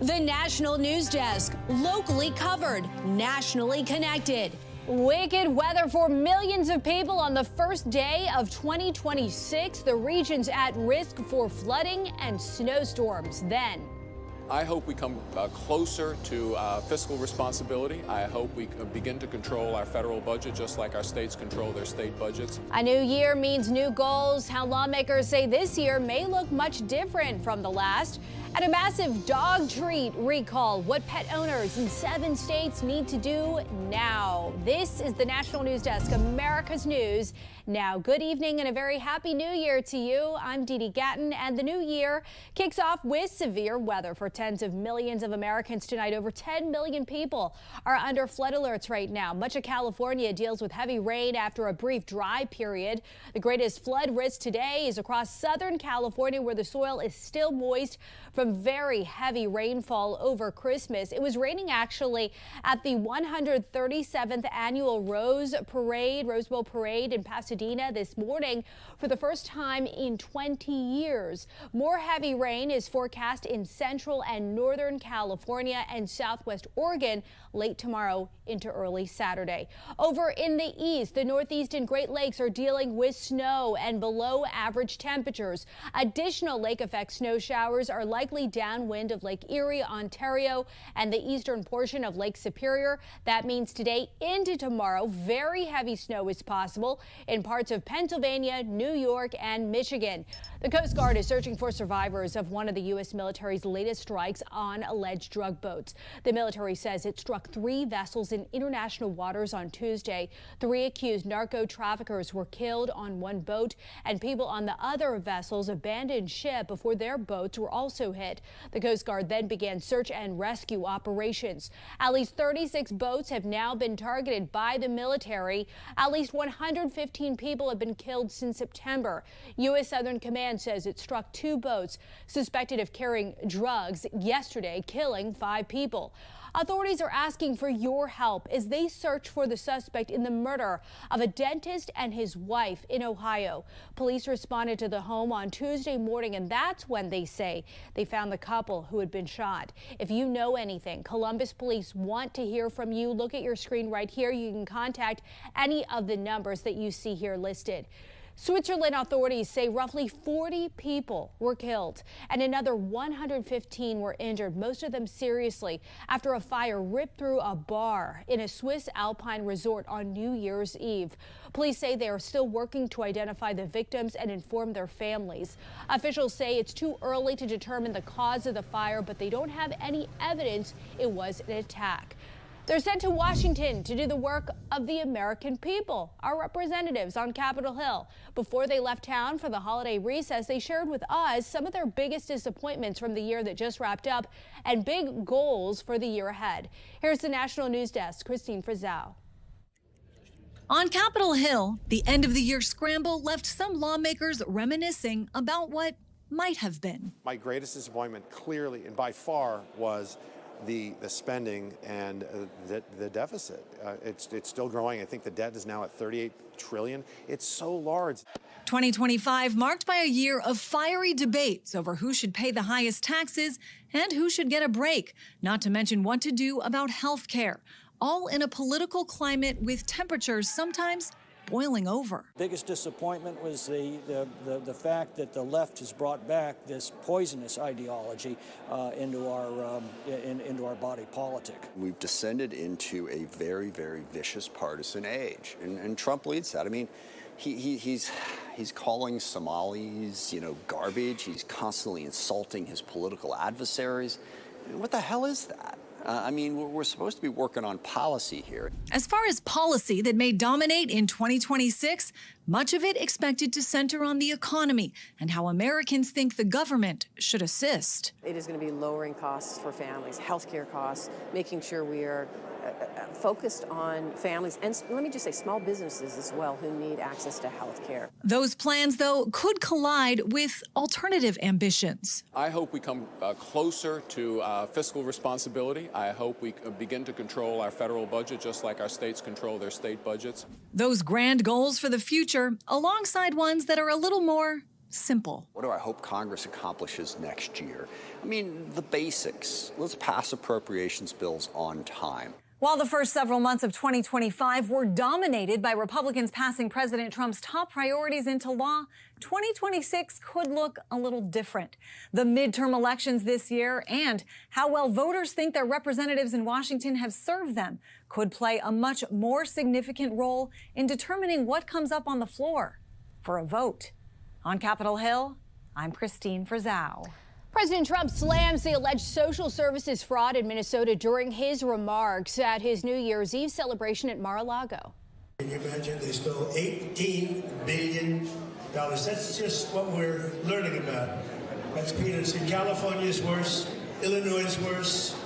The National News Desk, locally covered, nationally connected. Wicked weather for millions of people on the first day of 2026. The region's at risk for flooding and snowstorms. Then, I hope we come closer to fiscal responsibility. I hope we begin to control our federal budget just like our states control their state budgets. A new year means new goals. How lawmakers say this year may look much different from the last. And a massive dog treat recall. What pet owners in 7 states need to do now. This is the National News Desk, America's News. Now, good evening and a very happy new year to you. I'm Dee Dee Gatton, and the new year kicks off with severe weather for tens of millions of Americans tonight. Over 10 million people are under flood alerts right now. Much of California deals with heavy rain after a brief dry period. The greatest flood risk today is across Southern California, where the soil is still moist from very heavy rainfall over Christmas. It was raining actually at the 137th annual Rose Bowl Parade in Pasadena this morning for the first time in 20 years. More heavy rain is forecast in central and northern California and southwest Oregon late tomorrow into early Saturday. Over in the east, the Northeast and Great Lakes are dealing with snow and below average temperatures. Additional lake effect snow showers are likely downwind of Lake Erie, Ontario, and the eastern portion of Lake Superior. That means today into tomorrow, very heavy snow is possible in parts of Pennsylvania, New York, and Michigan. The Coast Guard is searching for survivors of one of the U.S. military's latest strikes on alleged drug boats. The military says it struck 3 vessels in international waters on Tuesday. 3 accused narco traffickers were killed on one boat, and people on the other vessels abandoned ship before their boats were also hit. The Coast Guard then began search and rescue operations. At least 36 boats have now been targeted by the military. At least 115 people have been killed since September. U.S. Southern Command says it struck 2 boats suspected of carrying drugs yesterday, killing 5 people. Authorities are asking for your help as they search for the suspect in the murder of a dentist and his wife in Ohio. Police responded to the home on Tuesday morning, and that's when they say they found the couple who had been shot. If you know anything, Columbus police want to hear from you. Look at your screen right here. You can contact any of the numbers that you see here listed. Switzerland authorities say roughly 40 people were killed and another 115 were injured, most of them seriously, after a fire ripped through a bar in a Swiss alpine resort on New Year's Eve. Police say they are still working to identify the victims and inform their families. Officials say it's too early to determine the cause of the fire, but they don't have any evidence it was an attack. They're sent to Washington to do the work of the American people, our representatives on Capitol Hill. Before they left town for the holiday recess, they shared with us some of their biggest disappointments from the year that just wrapped up and big goals for the year ahead. Here's the National News Desk, Christine Frizzell. On Capitol Hill, the end of the year scramble left some lawmakers reminiscing about what might have been. My greatest disappointment clearly and by far was the spending and the deficit. It's still growing. I think the debt is now at $38 trillion. It's so large. 2025 marked by a year of fiery debates over who should pay the highest taxes and who should get a break, not to mention what to do about health care, all in a political climate with temperatures sometimes boiling over. Biggest disappointment was the fact that the left has brought back this poisonous ideology into our body politic. We've descended into a very, very vicious partisan age, and Trump leads that. I mean, he's calling Somalis, garbage. He's constantly insulting his political adversaries. What the hell is that? I mean, we're supposed to be working on policy here. As far as policy that may dominate in 2026, much of it expected to center on the economy and how Americans think the government should assist. It is going to be lowering costs for families, healthcare costs, making sure we are focused on families and, let me just say, small businesses as well who need access to health care. Those plans, though, could collide with alternative ambitions. I hope we come closer to fiscal responsibility. I hope we begin to control our federal budget just like our states control their state budgets. Those grand goals for the future alongside ones that are a little more simple. What do I hope Congress accomplishes next year? I mean, the basics. Let's pass appropriations bills on time. While the first several months of 2025 were dominated by Republicans passing President Trump's top priorities into law, 2026 could look a little different. The midterm elections this year and how well voters think their representatives in Washington have served them could play a much more significant role in determining what comes up on the floor for a vote. On Capitol Hill, I'm Christine Frizzau. President Trump slams the alleged social services fraud in Minnesota during his remarks at his New Year's Eve celebration at Mar-a-Lago. Can you imagine they stole $18 billion? That's just what we're learning about. That's peanuts. In California is worse, Illinois is worse,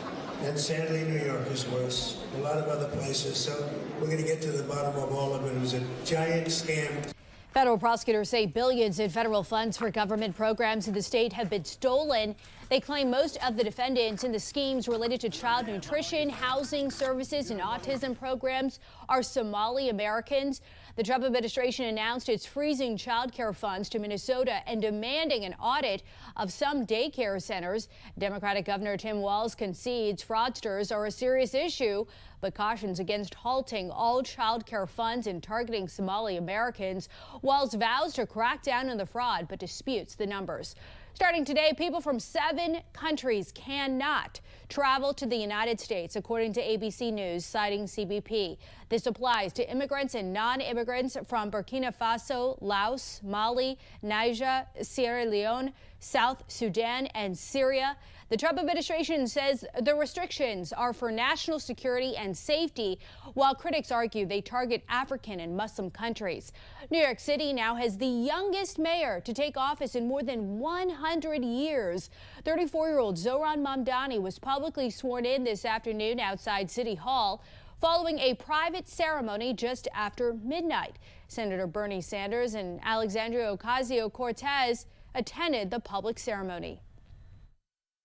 and sadly New York is worse. A lot of other places. So we're going to get to the bottom of all of it. It was a giant scam. Federal prosecutors say billions in federal funds for government programs in the state have been stolen. They claim most of the defendants in the schemes related to child nutrition, housing services, and autism programs are Somali Americans. The Trump administration announced it's freezing child care funds to Minnesota and demanding an audit of some daycare centers. Democratic Governor Tim Walz concedes fraudsters are a serious issue, but cautions against halting all child care funds and targeting Somali Americans. Walz vows to crack down on the fraud, but disputes the numbers. Starting today, people from 7 countries cannot travel to the United States, according to ABC News, citing CBP. This applies to immigrants and non-immigrants from Burkina Faso, Laos, Mali, Niger, Sierra Leone, South Sudan, and Syria. The Trump administration says the restrictions are for national security and safety, while critics argue they target African and Muslim countries. New York City now has the youngest mayor to take office in more than 100 years. 34-year-old Zohran Mamdani was publicly sworn in this afternoon outside City Hall, following a private ceremony just after midnight. Senator Bernie Sanders and Alexandria Ocasio-Cortez attended the public ceremony.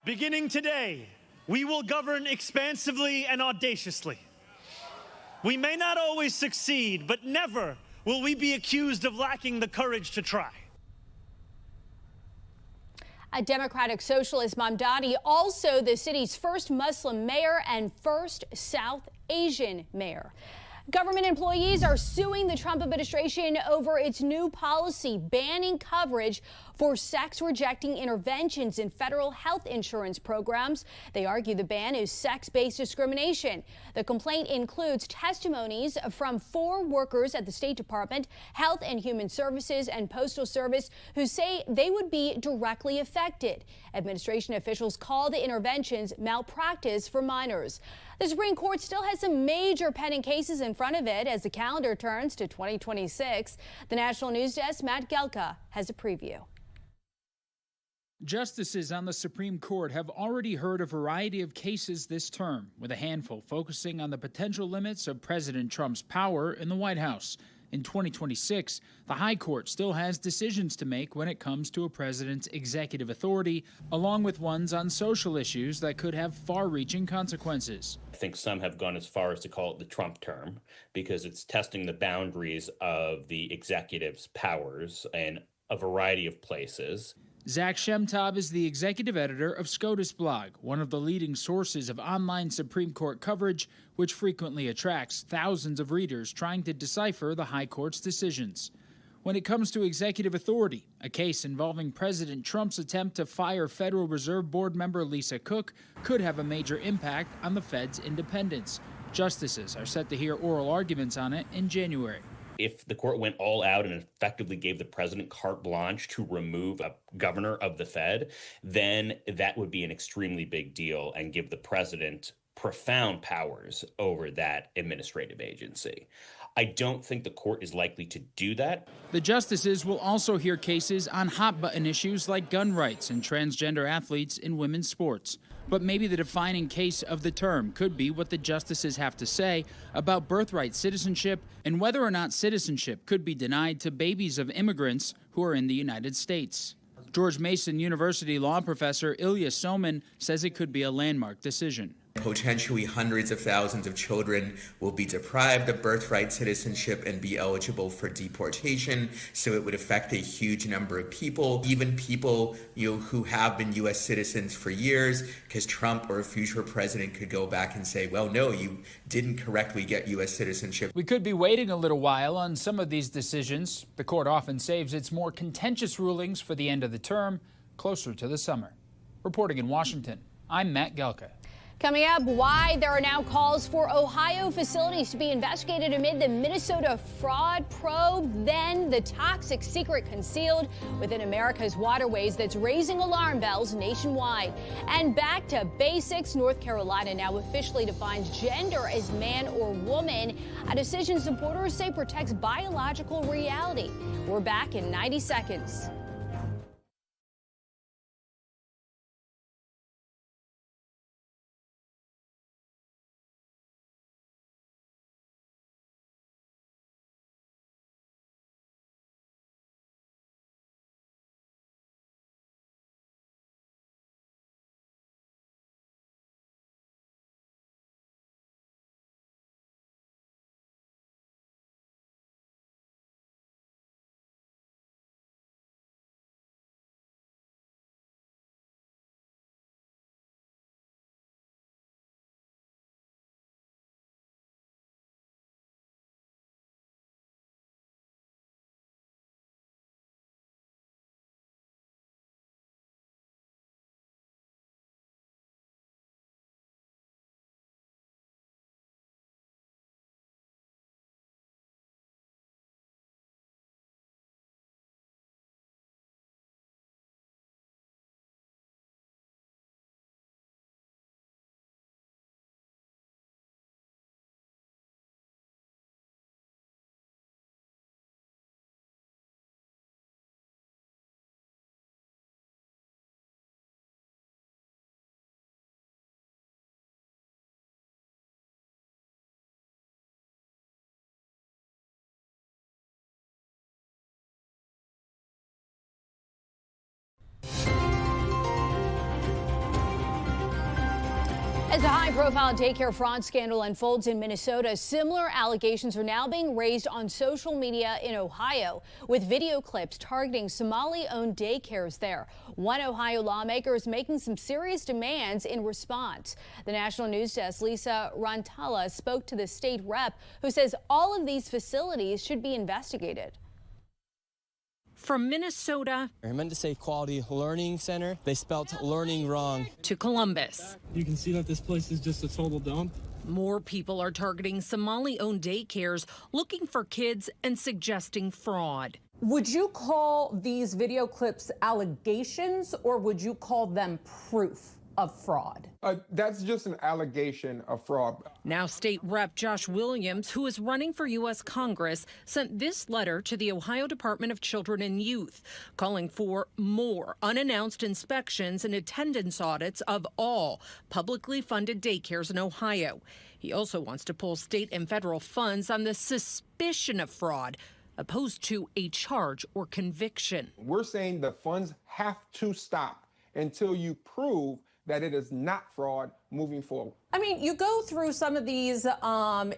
Beginning today, we will govern expansively and audaciously. We may not always succeed, but never will we be accused of lacking the courage to try. A Democratic socialist, Mamdani, also the city's first Muslim mayor and first South Asian mayor. Government employees are suing the Trump administration over its new policy banning coverage for sex-rejecting interventions in federal health insurance programs. They argue the ban is sex-based discrimination. The complaint includes testimonies from 4 workers at the State Department, Health and Human Services, and Postal Service who say they would be directly affected. Administration officials call the interventions malpractice for minors. The Supreme Court still has some major pending cases in front of it as the calendar turns to 2026. The National News Desk, Matt Gelka, has a preview. Justices on the Supreme Court have already heard a variety of cases this term, with a handful focusing on the potential limits of President Trump's power in the White House. In 2026, the High Court still has decisions to make when it comes to a president's executive authority, along with ones on social issues that could have far-reaching consequences. I think some have gone as far as to call it the Trump term because it's testing the boundaries of the executive's powers in a variety of places. Zach Shemtab is the executive editor of SCOTUS blog, one of the leading sources of online Supreme Court coverage, which frequently attracts thousands of readers trying to decipher the High Court's decisions. When it comes to executive authority, a case involving President Trump's attempt to fire Federal Reserve Board member Lisa Cook could have a major impact on the Fed's independence. Justices are set to hear oral arguments on it in January. If the court went all out and effectively gave the president carte blanche to remove a governor of the Fed, then that would be an extremely big deal and give the president profound powers over that administrative agency. I don't think the court is likely to do that. The justices will also hear cases on hot-button issues like gun rights and transgender athletes in women's sports. But maybe the defining case of the term could be what the justices have to say about birthright citizenship and whether or not citizenship could be denied to babies of immigrants who are in the United States. George Mason University law professor Ilya Soman says it could be a landmark decision. Potentially hundreds of thousands of children will be deprived of birthright citizenship and be eligible for deportation. So it would affect a huge number of people, even people who have been U.S. citizens for years, because Trump or a future president could go back and say, well, no, you didn't correctly get U.S. citizenship. We could be waiting a little while on some of these decisions. The court often saves its more contentious rulings for the end of the term, closer to the summer. Reporting in Washington, I'm Matt Gelka. Coming up, why there are now calls for Ohio facilities to be investigated amid the Minnesota fraud probe, then the toxic secret concealed within America's waterways that's raising alarm bells nationwide. And back to basics, North Carolina now officially defines gender as man or woman, a decision supporters say protects biological reality. We're back in 90 seconds. As a high-profile daycare fraud scandal unfolds in Minnesota, similar allegations are now being raised on social media in Ohio, with video clips targeting Somali-owned daycares there. One Ohio lawmaker is making some serious demands in response. The National News Desk, Lisa Rantala, spoke to the state rep, who says all of these facilities should be investigated. From Minnesota, I meant to say Quality Learning Center. They spelled learning wrong. To Columbus. You can see that this place is just a total dump. More people are targeting Somali-owned daycares, looking for kids and suggesting fraud. Would you call these video clips allegations, or would you call them proof of fraud? That's just an allegation of fraud. Now, State Rep Josh Williams, who is running for U.S. Congress, sent this letter to the Ohio Department of Children and Youth, calling for more unannounced inspections and attendance audits of all publicly funded daycares in Ohio. He also wants to pull state and federal funds on the suspicion of fraud, opposed to a charge or conviction. We're saying the funds have to stop until you prove that it is not fraud moving forward. I mean, you go through some of these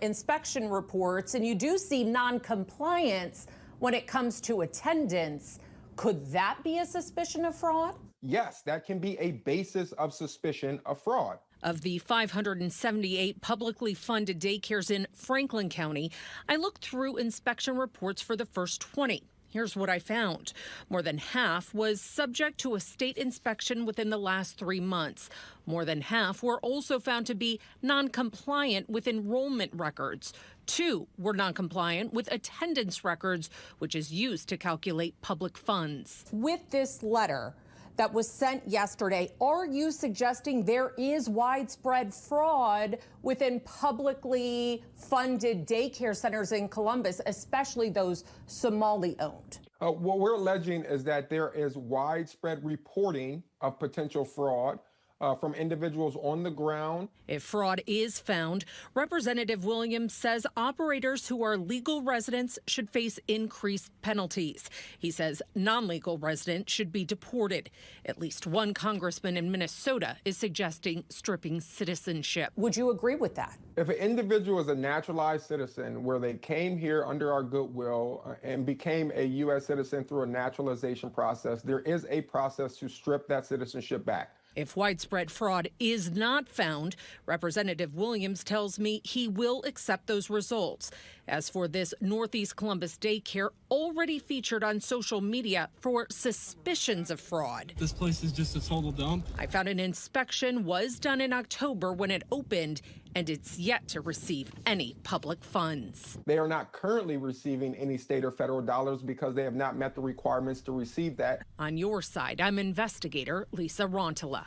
inspection reports and you do see non-compliance when it comes to attendance. Could that be a suspicion of fraud? Yes, that can be a basis of suspicion of fraud. Of the 578 publicly funded daycares in Franklin County, I looked through inspection reports for the first 20. Here's what I found. More than half was subject to a state inspection within the last 3 months. More than half were also found to be non-compliant with enrollment records. 2 were non-compliant with attendance records, which is used to calculate public funds. With this letter that was sent yesterday, are you suggesting there is widespread fraud within publicly funded daycare centers in Columbus, especially those Somali-owned? What we're alleging is that there is widespread reporting of potential fraud from individuals on the ground. If fraud is found, Representative Williams says operators who are legal residents should face increased penalties. He says non-legal residents should be deported. At least one congressman in Minnesota is suggesting stripping citizenship. Would you agree with that? If an individual is a naturalized citizen where they came here under our goodwill and became a U.S. citizen through a naturalization process, there is a process to strip that citizenship back. If widespread fraud is not found, Representative Williams tells me he will accept those results. As for this Northeast Columbus daycare already featured on social media for suspicions of fraud. This place is just a total dump. I found an inspection was done in October when it opened, and it's yet to receive any public funds. They are not currently receiving any state or federal dollars because they have not met the requirements to receive that. On your side, I'm investigator Lisa Rontola.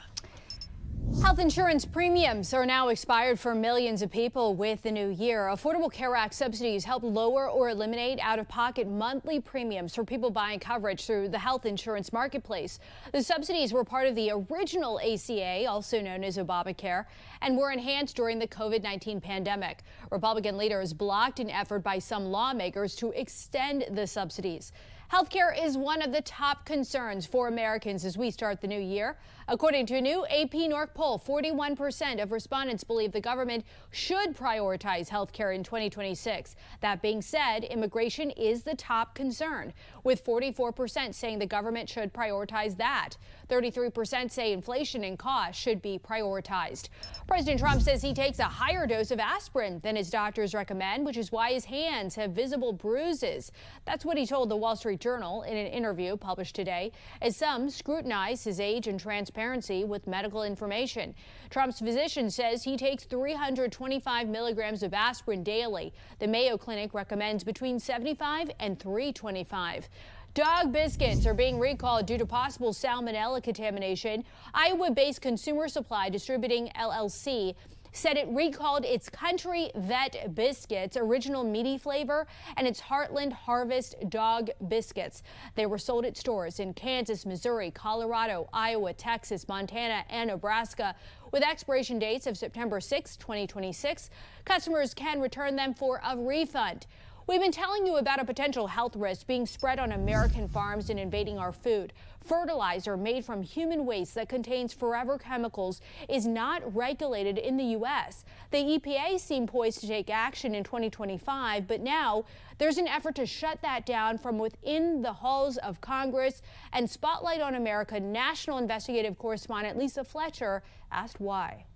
Health insurance premiums are now expired for millions of people with the new year. Affordable Care Act subsidies help lower or eliminate out-of-pocket monthly premiums for people buying coverage through the health insurance marketplace. The subsidies were part of the original ACA, also known as Obamacare, and were enhanced during the COVID-19 pandemic. Republican leaders blocked an effort by some lawmakers to extend the subsidies. Healthcare is one of the top concerns for Americans as we start the new year. According to a new AP NORC poll, 41% of respondents believe the government should prioritize healthcare in 2026. That being said, immigration is the top concern, with 44% saying the government should prioritize that. 33% say inflation and costs should be prioritized. President Trump says he takes a higher dose of aspirin than his doctors recommend, which is why his hands have visible bruises. That's what he told the Wall Street Journal in an interview published today, as some scrutinize his age and transparency with medical information. Trump's physician says he takes 325 milligrams of aspirin daily. The Mayo Clinic recommends between 75 and 325. Dog biscuits are being recalled due to possible salmonella contamination. Iowa-based Consumer Supply Distributing LLC said it recalled its Country Vet biscuits, original meaty flavor, and its Heartland Harvest dog biscuits. They were sold at stores in Kansas, Missouri, Colorado, Iowa, Texas, Montana, and Nebraska. With expiration dates of September 6, 2026, customers can return them for a refund. We've been telling you about a potential health risk being spread on American farms and invading our food. Fertilizer made from human waste that contains forever chemicals is not regulated in the U.S. The EPA seemed poised to take action in 2025, but now there's an effort to shut that down from within the halls of Congress. And Spotlight on America national investigative correspondent Lisa Fletcher asked why.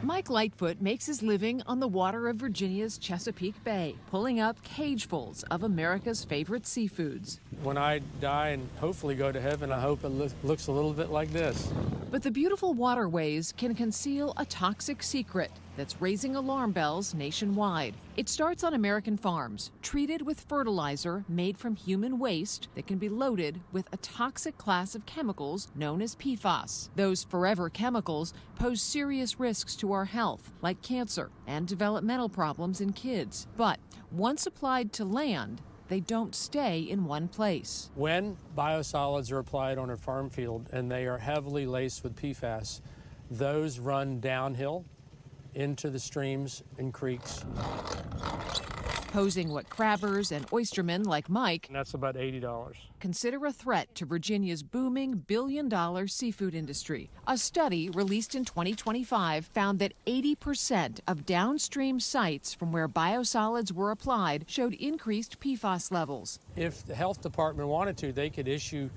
Mike Lightfoot makes his living on the water of Virginia's Chesapeake Bay, pulling up cagefuls of America's favorite seafoods. When I die and hopefully go to heaven, I hope it looks a little bit like this. But the beautiful waterways can conceal a toxic secret that's raising alarm bells nationwide. It starts on American farms, treated with fertilizer made from human waste that can be loaded with a toxic class of chemicals known as PFAS. Those forever chemicals pose serious risks to our health, like cancer and developmental problems in kids. But once applied to land, they don't stay in one place. When biosolids are applied on a farm field and they are heavily laced with PFAS, those run downhill into the streams and creeks, posing what crabbers and oystermen like Mike, and that's about $80, consider a threat to Virginia's booming billion-dollar seafood industry. A study released in 2025 found that 80% of downstream sites from where biosolids were applied showed increased PFAS levels. If the health department wanted to, they could issue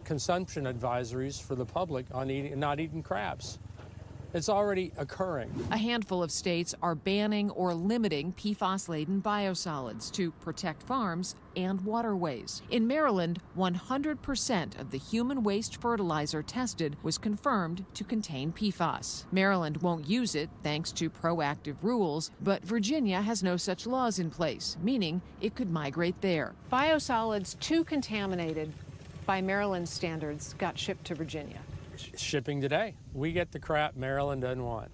consumption advisories for the public on not eating crabs. It's already occurring. A handful of states are banning or limiting PFAS-laden biosolids to protect farms and waterways. In Maryland, 100% of the human waste fertilizer tested was confirmed to contain PFAS. Maryland won't use it thanks to proactive rules, but Virginia has no such laws in place, meaning it could migrate there. Biosolids too contaminated by Maryland standards got shipped to Virginia. Shipping today. We get the crap Maryland doesn't want.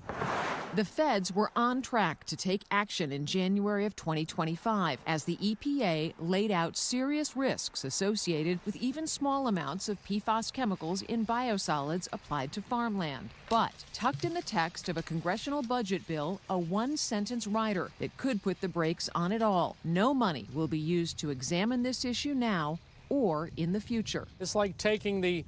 The feds were on track to take action in January of 2025 as the EPA laid out serious risks associated with even small amounts of PFAS chemicals in biosolids applied to farmland. But tucked in the text of a congressional budget bill, a one-sentence rider that could put the brakes on it all. No money will be used to examine this issue now or in the future. It's like taking the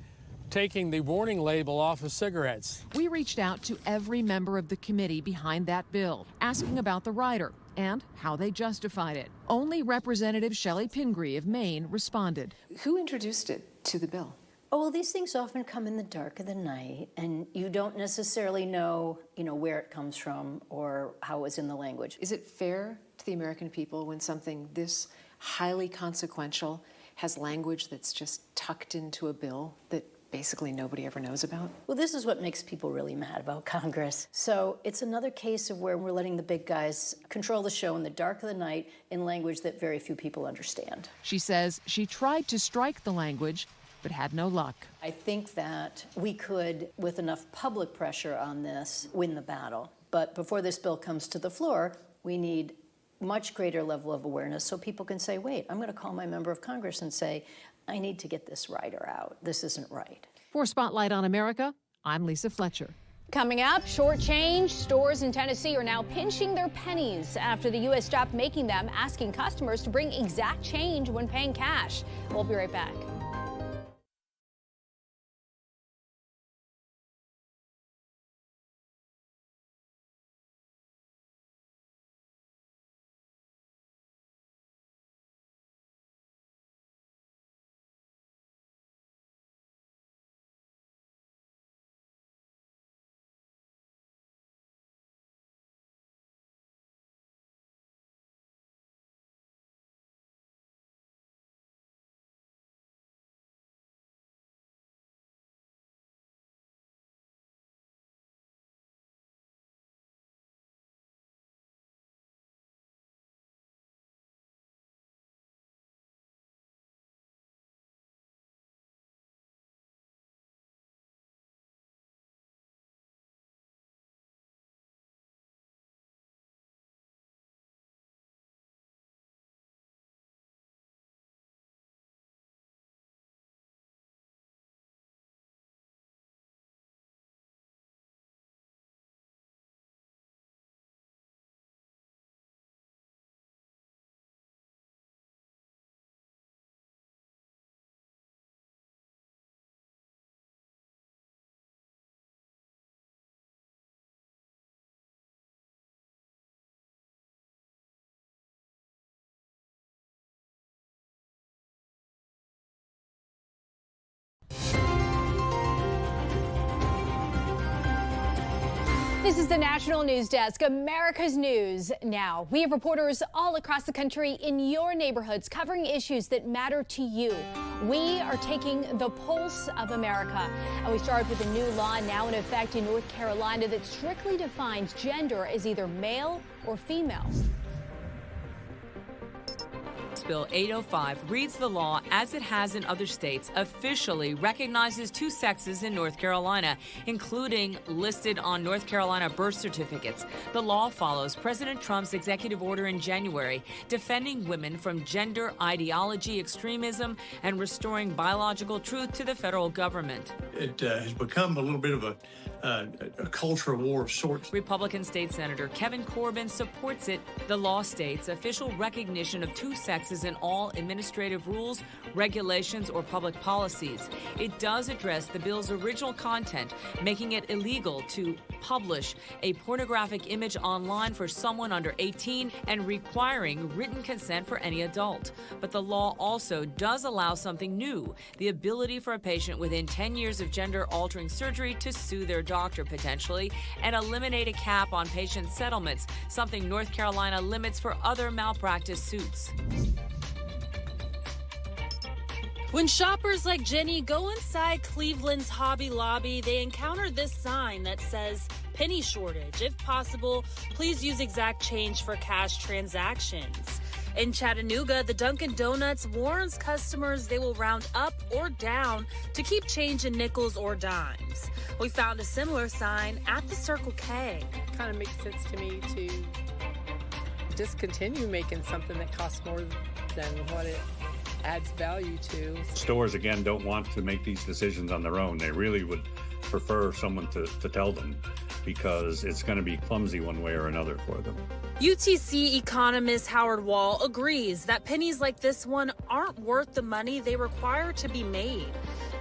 warning label off of cigarettes. We reached out to every member of the committee behind that bill, asking about the rider and how they justified it. Only Representative Shelley Pingree of Maine responded. Who introduced it to the bill? Oh, well, these things often come in the dark of the night, and you don't necessarily know, where it comes from or how it was in the language. Is it fair to the American people when something this highly consequential has language that's just tucked into a bill that basically nobody ever knows about? Well, this is what makes people really mad about Congress. So it's another case of where we're letting the big guys control the show in the dark of the night in language that very few people understand. She says she tried to strike the language, but had no luck. I think that we could, with enough public pressure on this, win the battle. But before this bill comes to the floor, we need much greater level of awareness so people can say, wait, I'm going to call my member of Congress and say, I need to get this rider out. This isn't right. For Spotlight on America, I'm Lisa Fletcher. Coming up, short change. Stores in Tennessee are now pinching their pennies after the U.S. stopped making them, asking customers to bring exact change when paying cash. We'll be right back. This is the National News Desk, America's News Now. We have reporters all across the country in your neighborhoods covering issues that matter to you. We are taking the pulse of America. And we start with a new law now in effect in North Carolina that strictly defines gender as either male or female. Bill 805 reads the law as it has in other states, officially recognizes two sexes in North Carolina, including listed on North Carolina birth certificates. The law follows President Trump's executive order in January, defending women from gender ideology extremism and restoring biological truth to the federal government. It has become a little bit of a cultural war of sorts. Republican State Senator Kevin Corbin supports it. The law states official recognition of two sexes in all administrative rules, regulations, or public policies. It does address the bill's original content, making it illegal to publish a pornographic image online for someone under 18 and requiring written consent for any adult. But the law also does allow something new, the ability for a patient within 10 years of gender-altering surgery to sue their doctor potentially and eliminate a cap on patient settlements, something North Carolina limits for other malpractice suits. When shoppers like Jenny go inside Cleveland's Hobby Lobby, they encounter this sign that says, penny shortage. If possible, please use exact change for cash transactions. In Chattanooga, the Dunkin' Donuts warns customers they will round up or down to keep change in nickels or dimes. We found a similar sign at the Circle K. Kind of makes sense to me to discontinue making something that costs more than what it adds value to. Stores, again, don't want to make these decisions on their own. They really would prefer someone to tell them, because it's going to be clumsy one way or another for them. UTC economist Howard Wall agrees that pennies like this one aren't worth the money they require to be made.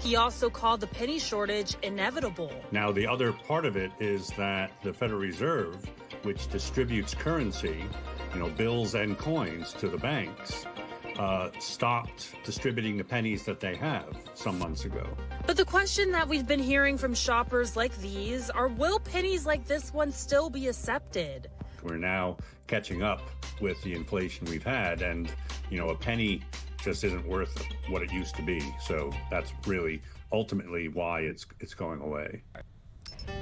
He also called the penny shortage inevitable. Now, the other part of it is that the Federal Reserve, which distributes currency, bills and coins to the banks, stopped distributing the pennies that they have some months ago. But the question that we've been hearing from shoppers like these are, will pennies like this one still be accepted? We're now catching up with the inflation we've had, and, a penny just isn't worth what it used to be. So that's really ultimately why it's going away.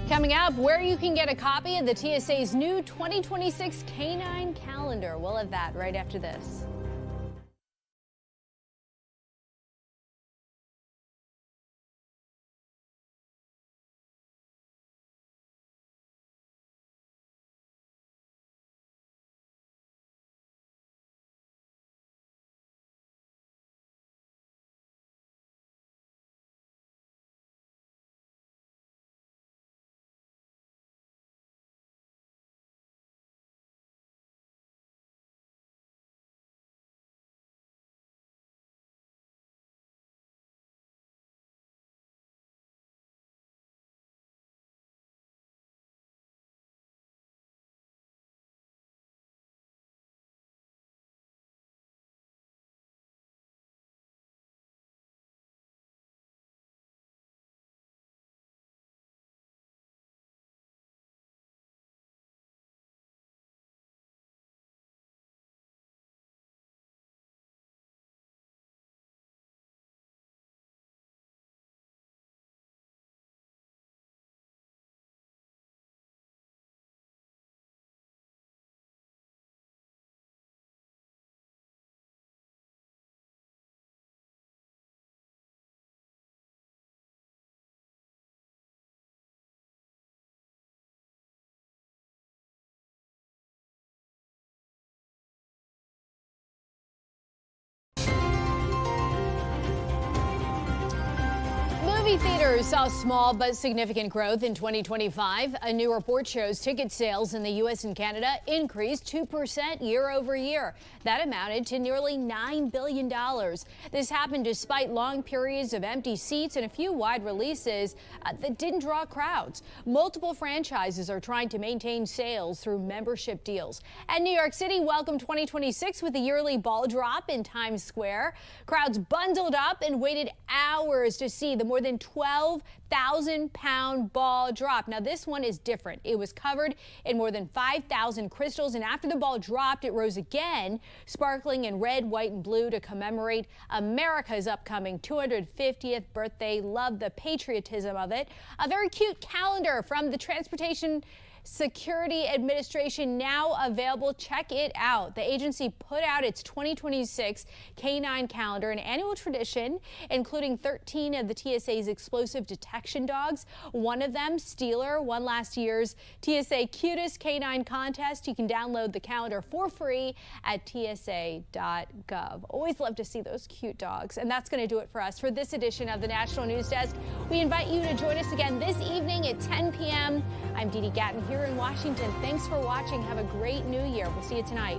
Coming up, where you can get a copy of the TSA's new 2026 K-9 calendar. We'll have that right after this. Movie theaters saw small but significant growth in 2025. A new report shows ticket sales in the U.S. and Canada increased 2% year over year. That amounted to nearly $9 billion. This happened despite long periods of empty seats and a few wide releases that didn't draw crowds. Multiple franchises are trying to maintain sales through membership deals. And New York City welcomed 2026 with a yearly ball drop in Times Square. Crowds bundled up and waited hours to see the more than 12,000-pound ball drop. Now, this one is different. It was covered in more than 5,000 crystals, and after the ball dropped, it rose again, sparkling in red, white, and blue to commemorate America's upcoming 250th birthday. Love the patriotism of it. A very cute calendar from the Transportation Security Administration now available. Check it out. The agency put out its 2026 K-9 calendar, an annual tradition including 13 of the TSA's explosive detection dogs. One of them, Steeler, won last year's TSA Cutest K-9 contest. You can download the calendar for free at tsa.gov. Always love to see those cute dogs. And that's going to do it for us for this edition of the National News Desk. We invite you to join us again this evening at 10 p.m. I'm Dee Dee Gatton here in Washington. Thanks for watching. Have a great new year. We'll see you tonight.